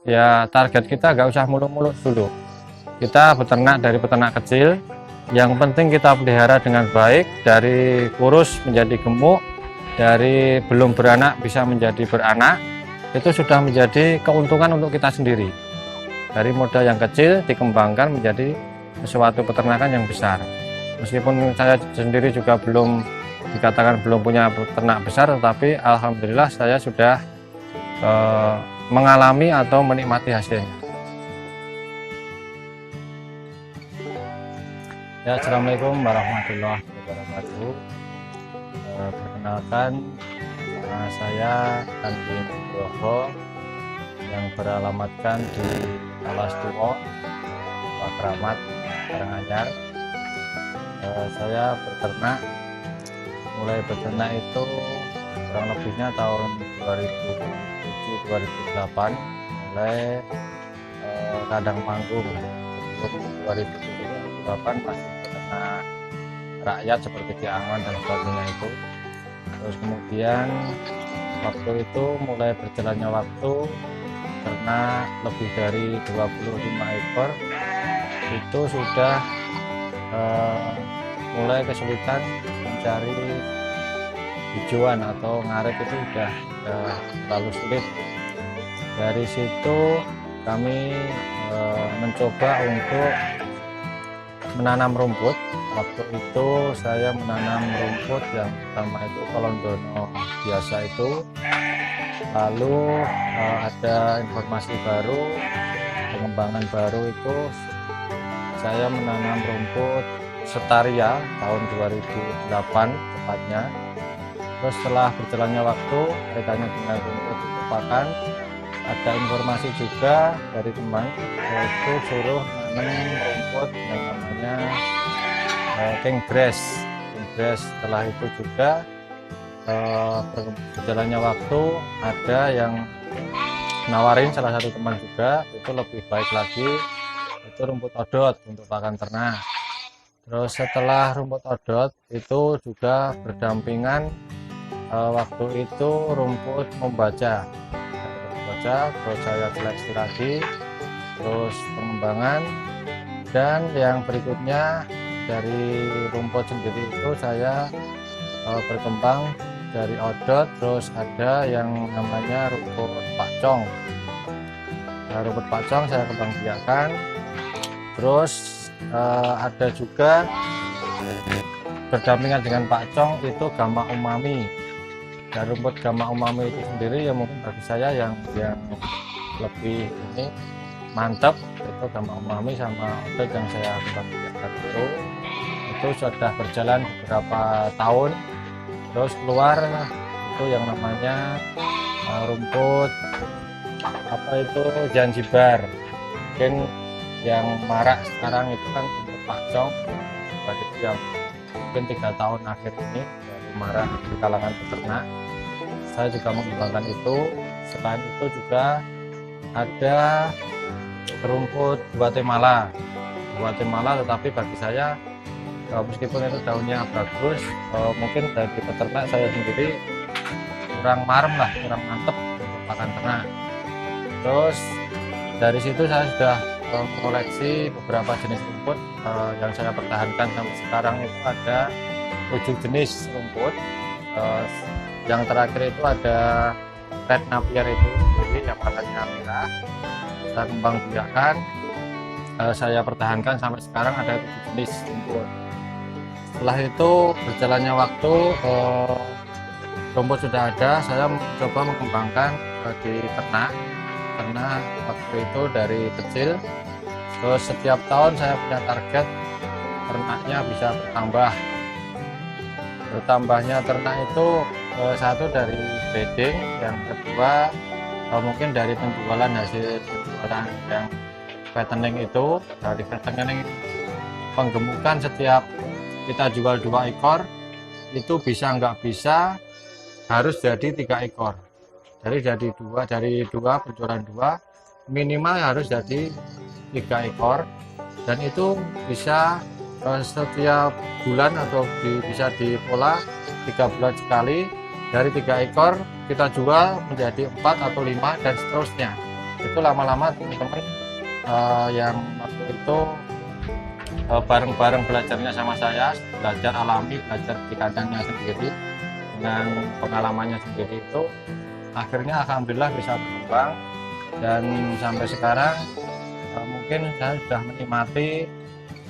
ya target kita nggak usah muluk-muluk dulu. Kita beternak dari peternak kecil, yang penting kita pelihara dengan baik, dari kurus menjadi gemuk, dari belum beranak bisa menjadi beranak, itu sudah menjadi keuntungan untuk kita sendiri. Dari modal yang kecil dikembangkan menjadi sesuatu peternakan yang besar. Meskipun saya sendiri juga belum dikatakan belum punya peternak besar, tetapi alhamdulillah saya sudah mengalami atau menikmati hasilnya. Ya, assalamualaikum warahmatullahi wabarakatuh. Perkenalkan, nama saya Andi Nugroho yang beralamatkan di Alas Tuwo, Pak Kramat, Karanganyar. Saya beternak, mulai beternak itu kurang lebihnya tahun 2007-2008, mulai kandang panggung. Untuk 2008 masih beternak rakyat seperti Kiangan dan sebagainya itu. Terus kemudian waktu itu mulai berjalannya waktu, karena lebih dari 25 ekor itu sudah mulai kesulitan mencari hijauan atau ngaret, itu sudah terlalu sulit. Dari situ kami mencoba untuk menanam rumput. Waktu itu saya menanam rumput yang pertama itu kolondono biasa itu, lalu ada informasi baru, pengembangan baru itu saya menanam rumput Setaria tahun 2008 tepatnya. Terus setelah berjalannya waktu kaitannya dengan rumput itu pakan, ada informasi juga dari teman, yaitu suruh nanam rumput yang namanya king grass. Setelah itu juga berjalannya waktu ada yang nawarin, salah satu teman juga, itu lebih baik lagi, itu rumput odot untuk pakan ternak. Terus setelah rumput odot itu juga berdampingan waktu itu rumput membaca, terus saya seleksi lagi, terus pengembangan, dan yang berikutnya dari rumput sendiri itu saya berkembang dari odot. Terus ada yang namanya rumput pakcong. Rumput pakcong saya kembang biakan. Terus ada juga berdampingan dengan pakcong itu gama umami. Dan rumput gama umami itu sendiri ya mungkin bagi saya yang lebih ini mantap, itu gama umami sama odot yang saya kembang biakan itu sudah berjalan beberapa tahun. Terus keluar itu yang namanya rumput apa itu Zanzibar. Mungkin yang marak sekarang itu kan rumput pakcong, itu yang mungkin 3 tahun akhir ini baru marak di kalangan peternak. Saya juga mengembangkan itu. Selain itu juga ada rumput Guatemala, tetapi bagi saya meskipun itu daunnya bagus, mungkin dari peternak saya sendiri kurang marem lah, kurang mantep untuk pakan ternak. Terus dari situ saya sudah mengoleksi beberapa jenis rumput yang saya pertahankan sampai sekarang. Itu ada 7 jenis rumput. Yang terakhir itu ada red napier itu sendiri yang warnanya merah, saya kembang biakan, saya pertahankan sampai sekarang ada 7 jenis rumput. Setelah itu berjalannya waktu, rumput sudah ada, saya mencoba mengembangkan di ternak, karena waktu itu dari kecil. Terus setiap tahun saya punya target ternaknya bisa bertambahnya ternak itu, satu dari breeding, yang kedua mungkin dari penjualan, hasil penjualan yang fattening itu. Dari fattening penggemukan, setiap kita jual 2 ekor itu bisa nggak bisa harus jadi 3 ekor. Jadi dari dua penjualan 2 minimal harus jadi 3 ekor, dan itu bisa setiap bulan atau bisa dipola 3 bulan sekali. Dari 3 ekor kita jual menjadi 4 atau 5 dan seterusnya. itu lama-lama teman-teman yang waktu itu bareng-bareng belajarnya sama saya, belajar alami, belajar di kandangnya sendiri dengan pengalamannya sendiri, itu akhirnya alhamdulillah bisa berkembang. Dan sampai sekarang mungkin saya sudah menikmati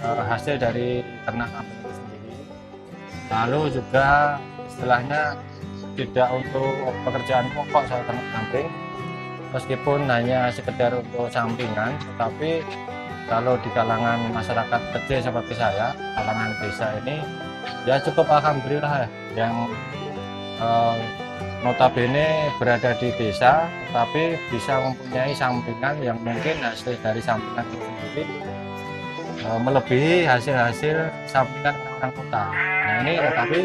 hasil dari ternak kambing itu sendiri. Lalu juga istilahnya tidak untuk pekerjaan pokok saya ternak kambing, meskipun hanya sekedar untuk sampingan, tetapi kalau di kalangan masyarakat kecil seperti saya, kalangan desa ini, ya cukup alhamdulillah ya, yang notabene berada di desa tetapi bisa mempunyai sampingan yang mungkin hasil dari sampingan itu sendiri melebihi hasil-hasil sampingan orang kota. Nah ini tetapi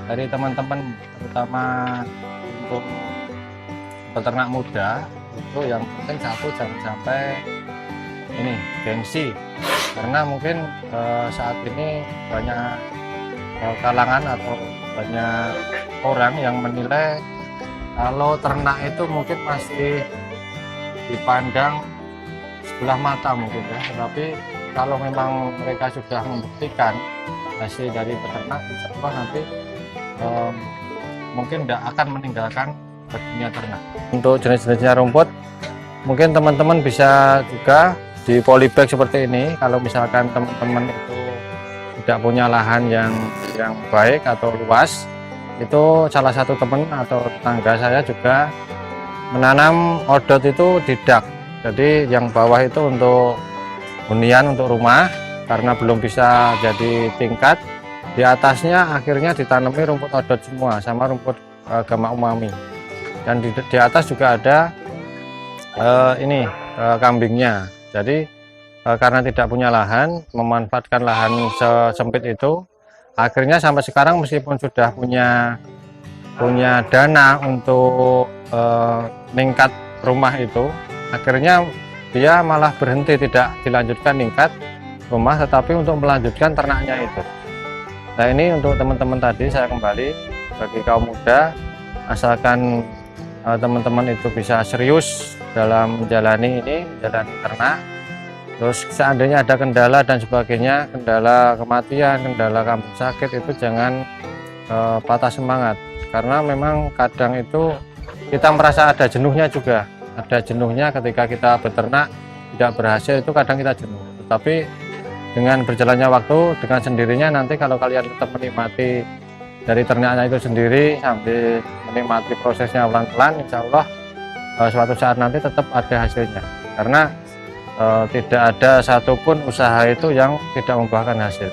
dari teman-teman, terutama untuk peternak muda, itu yang penting satu, jangan sampai ini gengsi, karena mungkin saat ini banyak kalangan atau banyak orang yang menilai kalau ternak itu mungkin masih dipandang sebelah mata mungkin ya, tetapi kalau memang mereka sudah membuktikan hasil dari peternak, insya Allah nanti mungkin tidak akan meninggalkan dunia ternak. Untuk jenis-jenisnya rumput, mungkin teman-teman bisa juga di polybag seperti ini. Kalau misalkan teman-teman itu tidak punya lahan yang baik atau luas, itu salah satu teman atau tetangga saya juga menanam odot itu di dak. Jadi yang bawah itu untuk hunian untuk rumah, karena belum bisa jadi tingkat. Di atasnya akhirnya ditanami rumput odot semua sama rumput gama umami. Dan di atas juga ada kambingnya. Jadi karena tidak punya lahan, memanfaatkan lahan sempit itu, akhirnya sampai sekarang meskipun sudah punya dana untuk meningkat rumah itu, akhirnya dia malah berhenti, tidak dilanjutkan ningkat rumah, tetapi untuk melanjutkan ternaknya itu. Nah ini untuk teman-teman tadi, saya kembali bagi kaum muda, asalkan teman-teman itu bisa serius dalam menjalani ternak. Terus seandainya ada kendala dan sebagainya, kendala kematian, kendala kambing sakit, itu jangan patah semangat, karena memang kadang itu kita merasa ada jenuhnya juga. Ada jenuhnya ketika kita beternak tidak berhasil, itu kadang kita jenuh. Tetapi dengan berjalannya waktu, dengan sendirinya nanti kalau kalian tetap menikmati dari ternaknya itu sendiri sambil menikmati prosesnya pelan-pelan, insya Allah suatu saat nanti tetap ada hasilnya. Karena tidak ada satupun usaha itu yang tidak membuahkan hasil.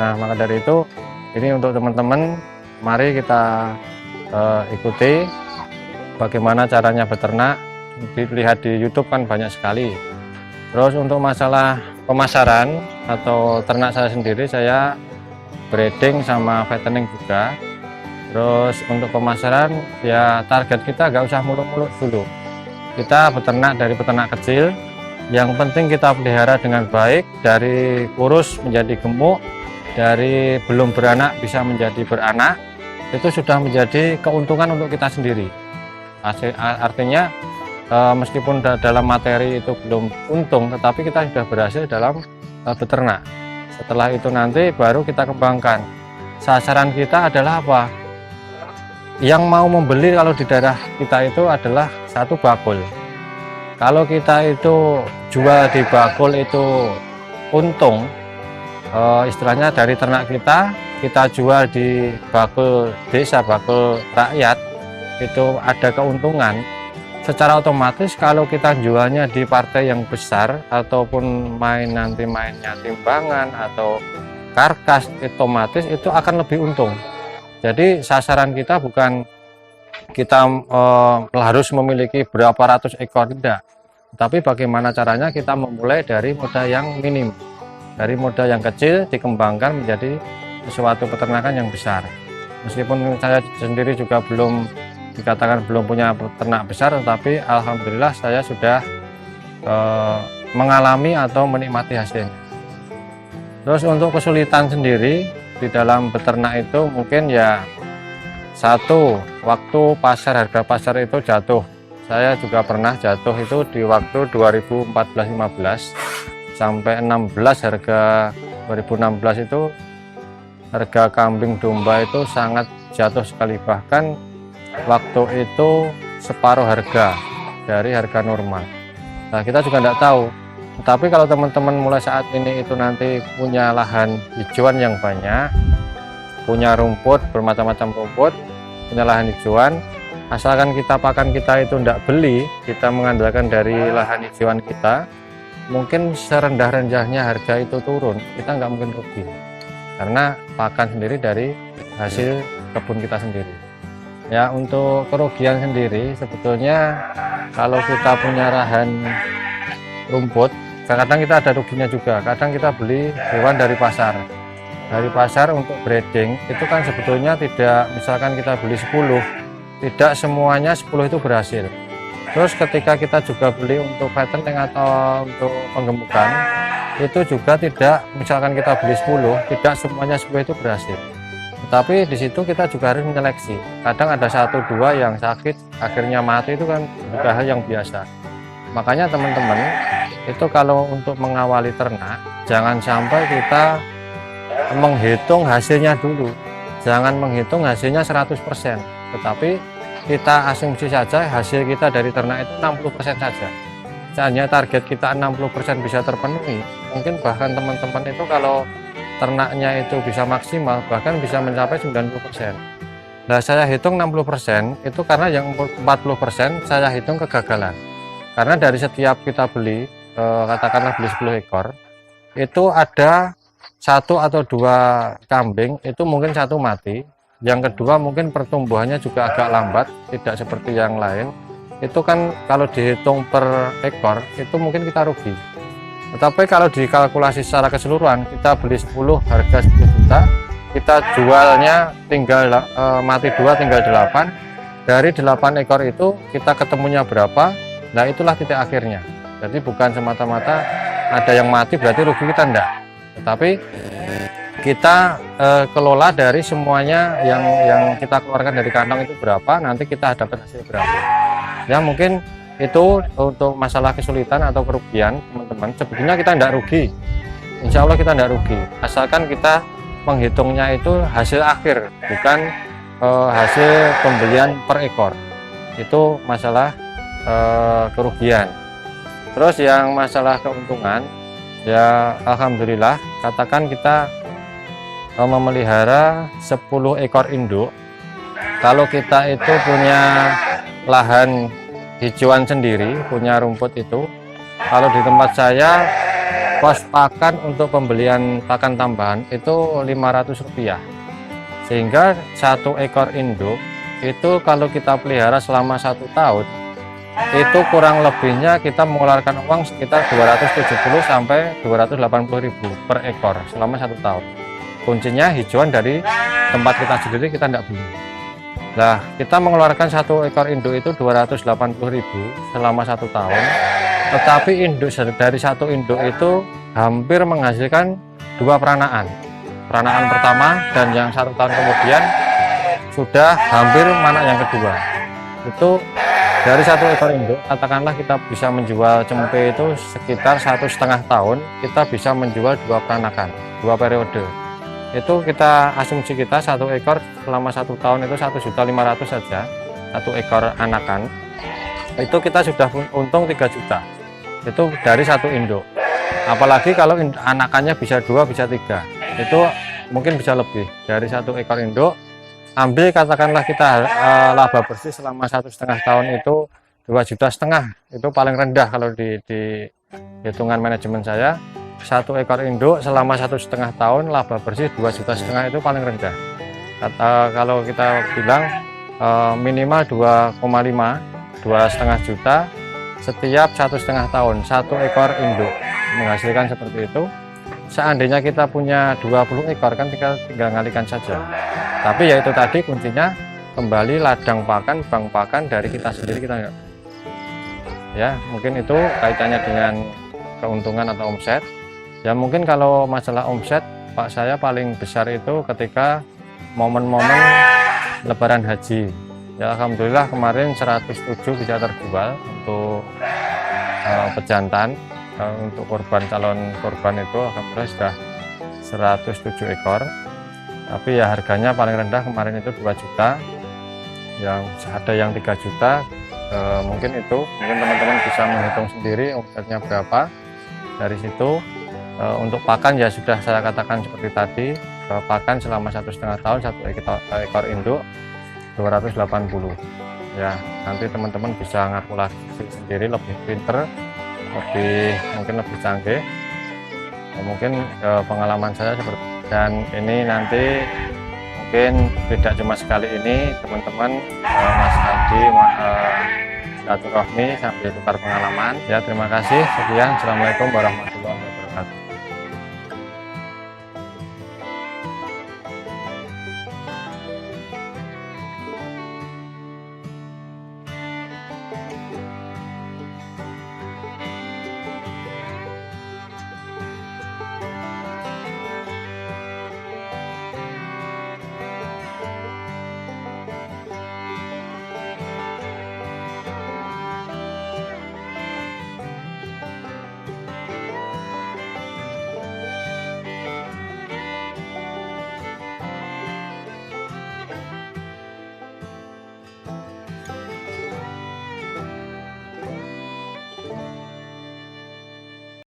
Nah maka dari itu, ini untuk teman-teman, mari kita ikuti bagaimana caranya beternak. Dilihat di YouTube kan banyak sekali. Terus untuk masalah pemasaran atau ternak saya sendiri, saya breeding sama fattening juga. Terus untuk pemasaran ya target kita nggak usah muluk-muluk dulu. Kita beternak dari peternak kecil, yang penting kita pelihara dengan baik, dari kurus menjadi gemuk, dari belum beranak bisa menjadi beranak, itu sudah menjadi keuntungan untuk kita sendiri. Artinya meskipun dalam materi itu belum untung, tetapi kita sudah berhasil dalam beternak. Setelah itu nanti baru kita kembangkan. Sasaran kita adalah apa? Yang mau membeli kalau di daerah kita itu adalah satu bakul. Kalau kita itu jual di bakul itu untung, istilahnya dari ternak kita jual di bakul desa, bakul rakyat, itu ada keuntungan. Secara otomatis kalau kita jualnya di partai yang besar ataupun mainnya timbangan atau karkas, otomatis itu akan lebih untung. Jadi sasaran kita bukan kita harus memiliki berapa ratus ekor, tidak, tapi bagaimana caranya kita memulai dari modal yang minim, dari modal yang kecil dikembangkan menjadi sesuatu peternakan yang besar. Meskipun saya sendiri juga belum dikatakan belum punya ternak besar, tetapi alhamdulillah saya sudah mengalami atau menikmati hasilnya. Terus untuk kesulitan sendiri di dalam beternak itu mungkin ya satu, waktu harga pasar itu jatuh Saya juga pernah jatuh itu di waktu 2014-15 sampai 16, harga 2016 itu harga kambing domba itu sangat jatuh sekali, bahkan waktu itu separuh harga dari harga normal. Nah, kita juga tidak tahu. Tapi kalau teman-teman mulai saat ini itu nanti punya lahan hijauan yang banyak, punya rumput, bermacam-macam rumput, punya lahan hijauan, asalkan kita pakan kita itu tidak beli, kita mengandalkan dari lahan hijauan kita, mungkin serendah-rendahnya harga itu turun, kita nggak mungkin rugi. Karena pakan sendiri dari hasil kebun kita sendiri. Ya, untuk kerugian sendiri sebetulnya kalau kita punya lahan rumput, kadang kita ada ruginya juga. Kadang kita beli hewan dari pasar untuk breeding, itu kan sebetulnya tidak, misalkan kita beli 10, tidak semuanya 10 itu berhasil. Terus ketika kita juga beli untuk fattening atau untuk penggemukan, itu juga tidak, misalkan kita beli 10, tidak semuanya 10 itu berhasil. Tetapi di situ kita juga harus menyeleksi. Kadang ada 1-2 yang sakit akhirnya mati, itu kan juga hal yang biasa. Makanya teman-teman itu kalau untuk mengawali ternak, jangan sampai kita menghitung hasilnya dulu. Jangan menghitung hasilnya 100%, tetapi kita asumsi saja hasil kita dari ternak itu 60% saja. Hanya target kita 60% bisa terpenuhi, mungkin bahkan teman-teman itu kalau ternaknya itu bisa maksimal, bahkan bisa mencapai 90%. Nah, saya hitung 60% itu karena yang 40% saya hitung kegagalan. Karena dari setiap kita beli, katakanlah beli 10 ekor, itu ada 1 atau 2 kambing, itu mungkin 1 mati, yang kedua mungkin pertumbuhannya juga agak lambat, tidak seperti yang lain. Itu kan kalau dihitung per ekor, itu mungkin kita rugi. Tetapi kalau dikalkulasi secara keseluruhan, kita beli 10 harga 10 juta, kita jualnya tinggal mati 2 tinggal 8. Dari 8 ekor itu kita ketemunya berapa? Nah, itulah titik akhirnya. Jadi bukan semata-mata ada yang mati berarti rugi kita, enggak. Tetapi kita kelola dari semuanya yang kita keluarkan dari kantong itu berapa, nanti kita dapat hasil berapa. Ya, mungkin itu untuk masalah kesulitan atau kerugian teman-teman, sebetulnya kita tidak rugi, insya Allah kita tidak rugi, asalkan kita menghitungnya itu hasil akhir, bukan hasil pembelian per ekor. Itu masalah kerugian. Terus yang masalah keuntungan, ya alhamdulillah, katakan kita memelihara 10 ekor induk, kalau kita itu punya lahan hijauan sendiri, punya rumput itu, kalau di tempat saya kos pakan untuk pembelian pakan tambahan itu Rp500, sehingga 1 ekor induk itu kalau kita pelihara selama 1 tahun itu kurang lebihnya kita mengeluarkan uang sekitar 270 sampai 280.000 per ekor selama 1 tahun. Kuncinya hijauan dari tempat kita sendiri, kita tidak beli. Nah, kita mengeluarkan 1 ekor induk itu 280.000 selama 1 tahun, tetapi induk dari 1 induk itu hampir menghasilkan 2 peranaan. Peranaan pertama dan yang 1 tahun kemudian sudah hampir mana yang kedua. Itu dari 1 ekor induk, katakanlah kita bisa menjual cempe itu sekitar 1,5 tahun, kita bisa menjual 2 peranakan, 2 periode. Itu kita asumsi kita 1 ekor selama 1 tahun itu 1.500.000 saja, 1 ekor anakan itu kita sudah untung 3 juta, itu dari 1 induk. Apalagi kalau anakannya bisa 2 bisa 3, itu mungkin bisa lebih. Dari 1 ekor induk, ambil katakanlah kita laba bersih selama 1,5 tahun itu 2,5 juta, itu paling rendah kalau di hitungan manajemen saya. 1 ekor induk selama 1,5 tahun laba bersih 2,5 juta itu paling rendah. Kalau kita bilang minimal 2,5 2,5 juta setiap 1,5 tahun 1 ekor induk menghasilkan seperti itu. Seandainya kita punya 20 ekor kan tinggal ngalikan saja. Tapi ya itu tadi kuncinya, kembali ladang pakan, bank pakan dari kita sendiri, kita enggak. Ya, mungkin itu kaitannya dengan keuntungan atau omset. Ya mungkin kalau masalah omset, Pak, saya paling besar itu ketika momen-momen Lebaran Haji. Ya alhamdulillah kemarin 107 bisa terjual untuk pejantan. Untuk calon korban itu alhamdulillah sudah 107 ekor. Tapi ya harganya paling rendah kemarin itu 2 juta. Yang ada yang 3 juta. Mungkin teman-teman bisa menghitung sendiri omsetnya berapa. Dari situ untuk pakan ya sudah saya katakan seperti tadi, pakan selama 1,5 tahun 1 ekor induk 280 ya. Nanti teman-teman bisa ngakulasi sendiri, lebih pinter, mungkin lebih canggih. Mungkin pengalaman saya seperti, dan ini nanti mungkin tidak cuma sekali ini, teman-teman Mas Adi silaturahmi sambil tukar pengalaman ya. Terima kasih, sekian, assalamualaikum warahmatullahi wabarakatuh.